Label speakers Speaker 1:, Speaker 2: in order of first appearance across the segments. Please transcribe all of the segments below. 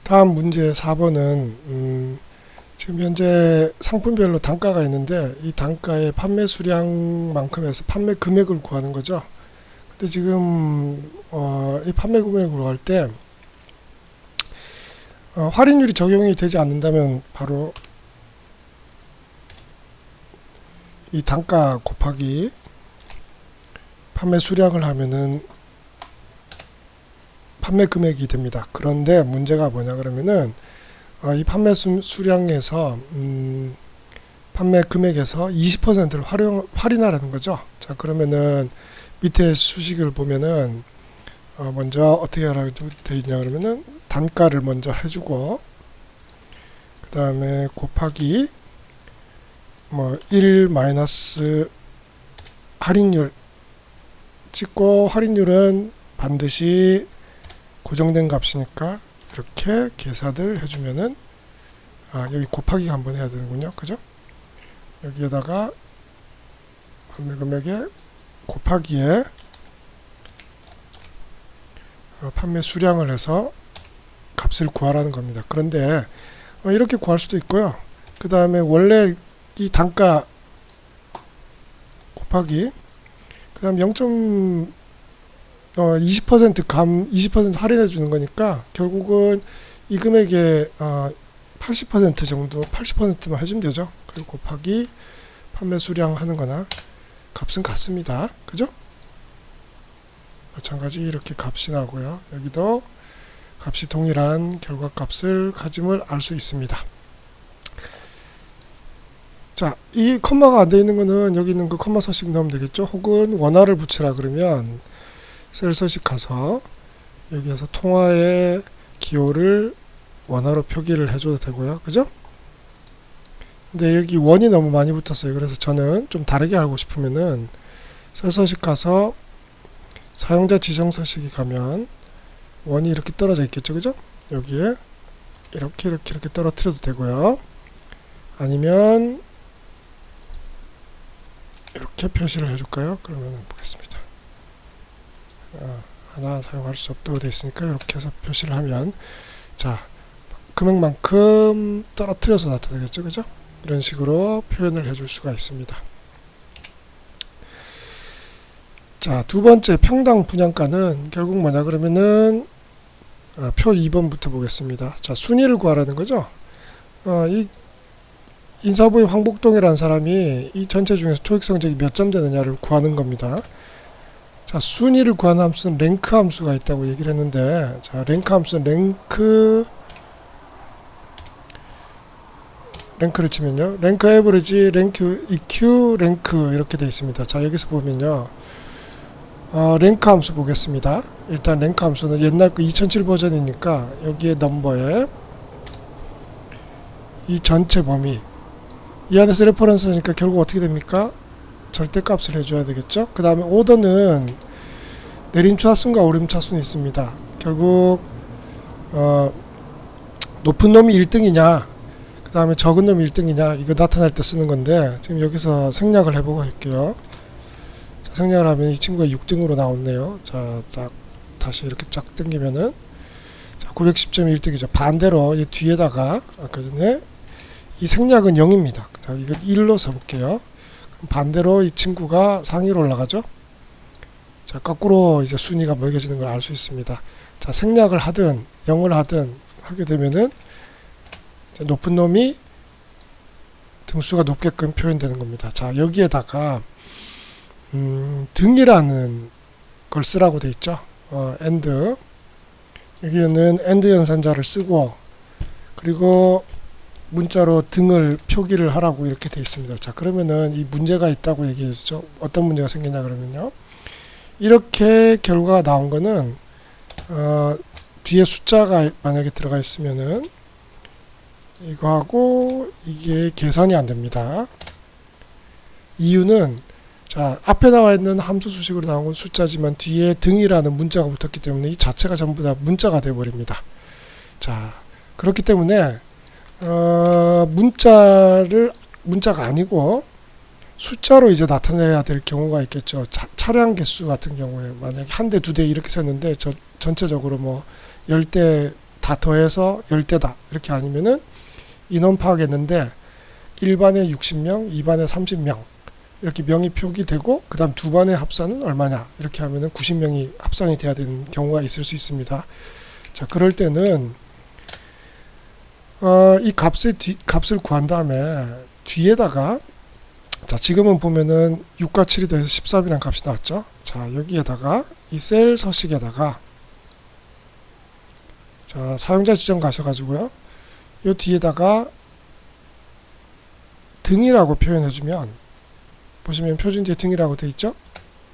Speaker 1: 다음 문제 4번은 지금 현재 상품별로 단가가 있는데 이 단가의 판매 수량만큼 해서 판매 금액을 구하는 거죠. 근데 지금 이 판매 금액을 구할 때 할인율이 적용이 되지 않는다면 바로 이 단가 곱하기 판매 수량을 하면은 판매 금액이 됩니다. 그런데 문제가 뭐냐 그러면은 이 판매 수량에서 판매 금액에서 20%를 할인하라는 거죠. 자, 그러면은 밑에 수식을 보면은 먼저 어떻게 하라고 되어 있냐 그러면은 단가를 먼저 해주고 그 다음에 곱하기 1 마이너스 할인율 찍고, 할인율은 반드시 고정된 값이니까 이렇게 계산을 해주면은 여기 곱하기 한번 해야 되는군요. 그죠? 여기에다가 판매 금액에 곱하기에 판매 수량을 해서 값을 구하라는 겁니다. 그런데 이렇게 구할 수도 있고요. 그 다음에 원래 이 단가 곱하기 그 다음 20% 20% 할인해 주는 거니까 결국은 이 금액의 80% 정도 80%만 해주면 되죠. 그리고 곱하기 판매 수량 하는 거나 값은 같습니다. 그죠? 마찬가지 이렇게 값이 나오고요. 여기도 값이 동일한 결과값을 가짐을 알 수 있습니다. 자, 이 컴마가 안 되어 있는 거는 여기 있는 그 컴마 서식 넣으면 되겠죠. 혹은 원화를 붙이라 그러면 셀 서식 가서 여기에서 통화의 기호를 원화로 표기를 해줘도 되고요. 그죠? 근데 여기 원이 너무 많이 붙었어요. 그래서 저는 좀 다르게 알고 싶으면은 셀 서식 가서 사용자 지정 서식이 가면 원이 이렇게 떨어져 있겠죠. 그죠? 여기에 이렇게 떨어뜨려도 되고요. 아니면 이렇게 표시를 해줄까요? 그러면 보겠습니다. 하나 사용할 수 없다고 되어 있으니까 이렇게 해서 표시를 하면 자, 금액만큼 떨어뜨려서 나타나겠죠. 그죠? 이런 식으로 표현을 해줄 수가 있습니다. 자, 두 번째 평당 분양가는 결국 뭐냐 그러면은 표 2번부터 보겠습니다. 자, 순위를 구하라는 거죠. 이 인사부의 황복동이라는 사람이 이 전체 중에서 토익 성적이 몇 점 되느냐를 구하는 겁니다. 자, 순위를 구하는 함수는 랭크 함수가 있다고 얘기를 했는데, 자, 랭크 함수는 랭크를 치면요, 랭크 에버리지, 랭크 EQ, 랭크 이렇게 되어 있습니다. 자, 여기서 보면요, 랭크 함수 보겠습니다. 일단 랭크 함수는 옛날 그 2007 버전이니까 여기에 넘버에 이 전체 범위, 이 안에서 레퍼런스니까 결국 어떻게 됩니까? 절대값을 해줘야 되겠죠. 그 다음에 오더는 내림차순과 오름차순이 있습니다. 결국 높은 놈이 1등이냐 그 다음에 적은 놈이 1등이냐 이거 나타날 때 쓰는 건데, 지금 여기서 생략을 해보고 할게요. 자, 생략을 하면 이 친구가 6등으로 나왔네요. 자, 다시 이렇게 쫙 당기면은 910점이 1등이죠. 반대로 이 뒤에다가 아까 전에 이 생략은 0입니다. 자, 이건 1로 써볼게요. 반대로 이 친구가 상위로 올라가죠. 자, 거꾸로 이제 순위가 매겨지는 걸 알 수 있습니다. 자, 생략을 하든 0을 하든 하게 되면은 높은 놈이 등수가 높게끔 표현되는 겁니다. 자, 여기에다가 등이라는 걸 쓰라고 돼 있죠. and 여기는 and 연산자를 쓰고 그리고 문자로 등을 표기를 하라고 이렇게 되어 있습니다. 자, 그러면은 이 문제가 있다고 얘기해 주죠. 어떤 문제가 생기냐 그러면요, 이렇게 결과가 나온 거는 뒤에 숫자가 만약에 들어가 있으면은 이거하고 이게 계산이 안 됩니다. 이유는 자, 앞에 나와 있는 함수 수식으로 나온 건 숫자지만 뒤에 등이라는 문자가 붙었기 때문에 이 자체가 전부 다 문자가 되어 버립니다. 자, 그렇기 때문에 문자가 아니고 숫자로 이제 나타내야 될 경우가 있겠죠. 차량 개수 같은 경우에 만약에 한 대, 두 대 이렇게 셌는데 전체적으로 뭐 10대 다 더해서 10대다. 이렇게 아니면은 인원 파악했는데 1반에 60명, 2반에 30명 이렇게 명이 표기되고 그 다음 두 반의 합산은 얼마냐 이렇게 하면은 90명이 합산이 돼야 되는 경우가 있을 수 있습니다. 자, 그럴 때는 이 값을 구한 다음에 뒤에다가 자, 지금은 보면은 6과 7이 더해서 13이라는 값이 나왔죠. 자, 여기에다가 이 셀 서식에다가 자, 사용자 지정 가셔가지고요. 이 뒤에다가 등이라고 표현해주면 보시면 표준 뒤에 등이라고 돼 있죠.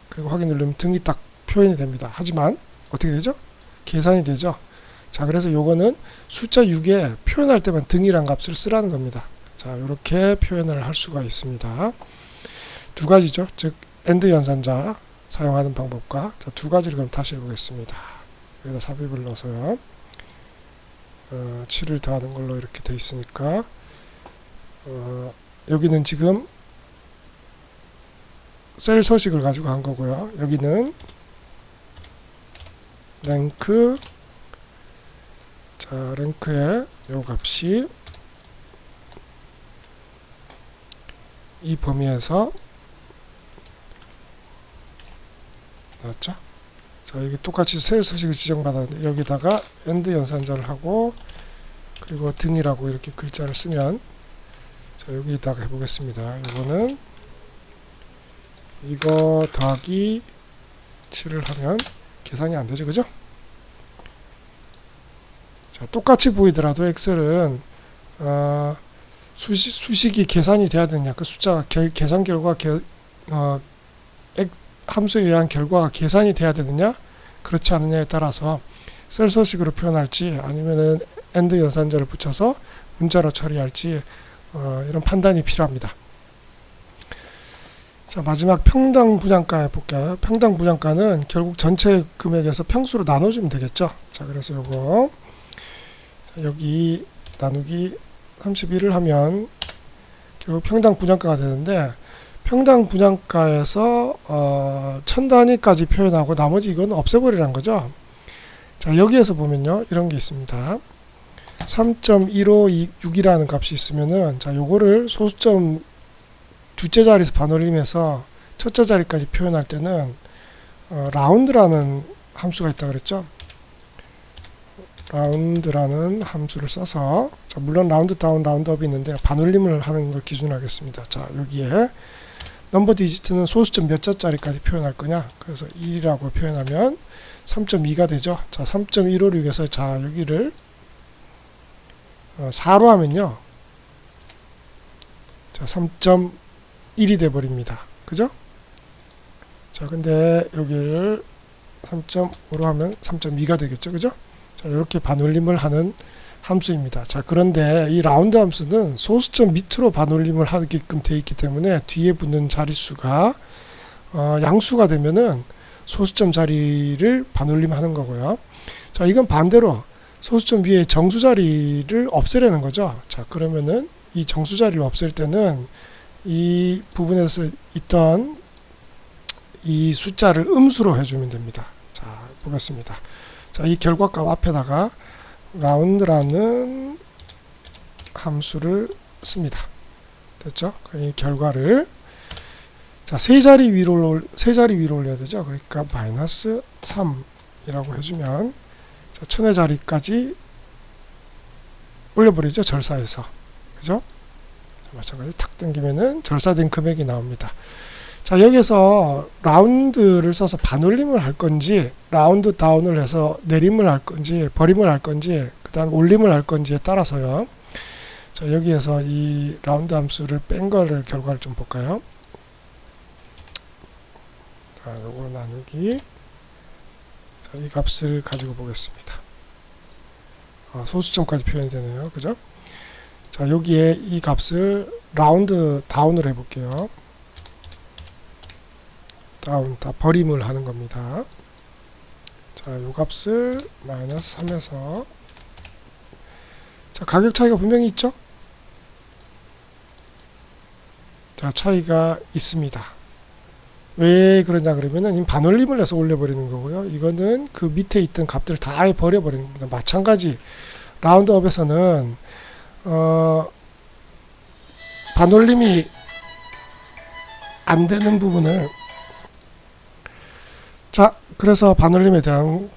Speaker 1: 그리고 확인 누르면 등이 딱 표현이 됩니다. 하지만 어떻게 되죠? 계산이 되죠. 자, 그래서 요거는 숫자 6에 표현할 때만 등이란 값을 쓰라는 겁니다. 자, 이렇게 표현을 할 수가 있습니다. 두 가지죠. 즉 AND 연산자 사용하는 방법과 자, 두 가지를 그럼 다시 해보겠습니다. 여기다 삽입을 넣어서요. 7을 더하는 걸로 이렇게 돼 있으니까 여기는 지금 셀 서식을 가지고 한 거고요. 여기는 랭크 자, 랭크의 요 값이 이 범위에서 나왔죠. 자, 이게 똑같이 셀 서식을 지정받았는데 여기다가 AND 연산자를 하고 그리고 등이라고 이렇게 글자를 쓰면 자, 여기다가 해보겠습니다. 이거는 이거 더하기 7을 하면 계산이 안 되죠, 그죠? 자, 똑같이 보이더라도 엑셀은 수식이 계산이 돼야 되느냐, 그 숫자가 계산 결과 함수에 의한 결과가 계산이 돼야 되느냐, 그렇지 않느냐에 따라서 셀 서식으로 표현할지 아니면은 AND 연산자를 붙여서 문자로 처리할지 이런 판단이 필요합니다. 자, 마지막 평당 분양가 해볼게요. 평당 분양가는 결국 전체 금액에서 평수로 나눠주면 되겠죠. 자, 그래서 요거 자, 여기 나누기 31을 하면 결국 평당 분양가가 되는데 평당 분양가에서 1000단위까지 표현하고 나머지 이건 없애버리라는 거죠. 자, 여기에서 보면요 이런 게 있습니다. 3.1526이라는 값이 있으면은 자, 요거를 소수점 둘째 자리에서 반올림해서 첫째 자리까지 표현할 때는 라운드라는 함수가 있다 그랬죠. 라운드라는 함수를 써서 자, 물론 라운드 다운, 라운드 업이 있는데 반올림을 하는 걸 기준으로 하겠습니다. 자, 여기에 넘버 디지트는 소수점 몇 자짜리까지 표현할 거냐. 그래서 1이라고 표현하면 3.2가 되죠. 자, 3.156에서 자, 여기를 4로 하면요. 자, 3.1이 돼 버립니다. 그죠? 자, 근데 여기를 3.5로 하면 3.2가 되겠죠. 그죠? 자, 이렇게 반올림을 하는 함수입니다. 자, 그런데 이 라운드 함수는 소수점 밑으로 반올림을 하게끔 되어 있기 때문에 뒤에 붙는 자릿수가 양수가 되면은 소수점 자리를 반올림하는 거고요. 자, 이건 반대로 소수점 위에 정수 자리를 없애려는 거죠. 자, 그러면은 이 정수 자리를 없앨 때는 이 부분에서 있던 이 숫자를 음수로 해주면 됩니다. 자, 보겠습니다. 자, 이 결과값 앞에다가 라운드라는 함수를 씁니다. 됐죠? 이 결과를 자, 세 자리 위로 올려야 되죠. 그러니까 마이너스 3이라고 해주면 자, 천의 자리까지 올려버리죠. 절사해서. 그죠? 자, 마찬가지로 탁 당기면은 절사된 금액이 나옵니다. 자, 여기서 라운드를 써서 반올림을 할 건지 라운드 다운을 해서 내림을 할 건지 버림을 할 건지 그 다음 올림을 할 건지에 따라서요. 자, 여기에서 이 라운드 함수를 뺀 거를 결과를 좀 볼까요? 자, 요거 나누기 자, 이 값을 가지고 보겠습니다. 소수점까지 표현이 되네요. 그죠? 자, 여기에 이 값을 라운드 다운을 해볼게요. 다운, 다 버림을 하는 겁니다. 자, 요 값을 마이너스 3에서 자, 가격 차이가 분명히 있죠? 자, 차이가 있습니다. 왜 그러냐 그러면은 이 반올림을 해서 올려버리는 거고요. 이거는 그 밑에 있던 값들을 다 아예 버려버리는 겁니다. 마찬가지 라운드업에서는 반올림이 안 되는 부분을, 자 그래서 반올림에 대한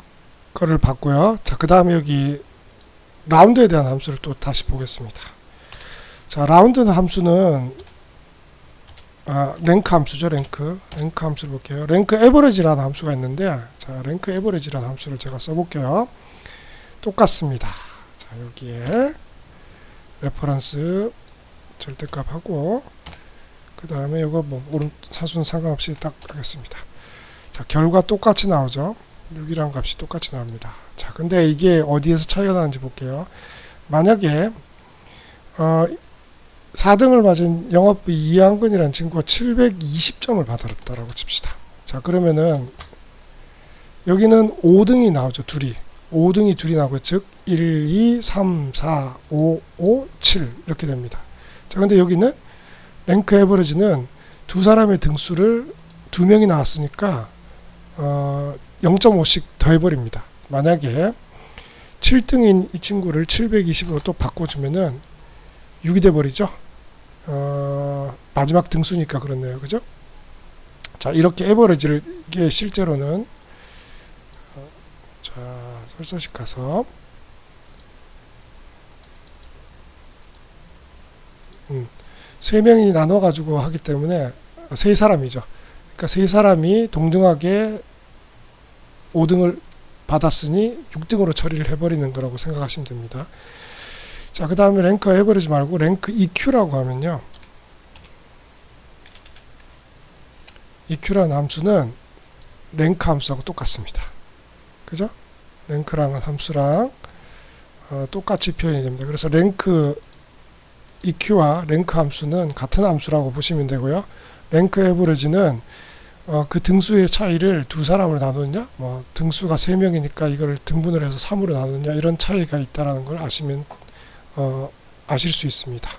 Speaker 1: 거를 봤고요. 자 그 다음에 여기 라운드에 대한 함수를 또 다시 보겠습니다. 자 라운드 함수는 랭크 함수죠. 랭크 함수를 볼게요. 랭크 에버리지라는 함수가 있는데, 자 랭크 에버리지라는 함수를 제가 써볼게요. 똑같습니다. 자 여기에 레퍼런스 절대값하고 그 다음에 이거 뭐 오른 사수는 상관없이 딱 하겠습니다. 자 결과 똑같이 나오죠. 6이라는 값이 똑같이 나옵니다. 자 근데 이게 어디에서 차이가 나는지 볼게요. 만약에 4등을 맞은 영업부 이한근이라는 친구가 720점을 받았다라고 칩시다. 자 그러면은 여기는 5등이 나오죠. 5등이 둘이 나오고, 즉 1, 2, 3, 4, 5, 5, 7 이렇게 됩니다. 자 근데 여기는 랭크 에버리지는 두 사람의 등수를 2명이 나왔으니까 0.5씩 더해버립니다. 만약에 7등인 이 친구를 720으로 또 바꿔주면은 6이 돼버리죠. 마지막 등수니까 그렇네요. 그죠? 자 이렇게 에버리지를, 이게 실제로는 자 설사식 가서 3명이 나눠 가지고 하기 때문에 3사람이죠. 그러니까 3사람이 동등하게 5등을 받았으니 6등으로 처리를 해버리는 거라고 생각하시면 됩니다. 자 그 다음에 랭크 에버리지 말고 랭크 EQ라고 하면요, EQ라는 함수는 랭크 함수하고 똑같습니다. 그죠? 랭크라는 함수랑 똑같이 표현이 됩니다. 그래서 랭크 EQ와 랭크 함수는 같은 함수라고 보시면 되고요. 랭크 에버리지는 그 등수의 차이를 두 사람을 나누느냐, 뭐 등수가 3명이니까 이걸 등분을 해서 3으로 나누느냐, 이런 차이가 있다는 걸 아시면 아실 수 있습니다.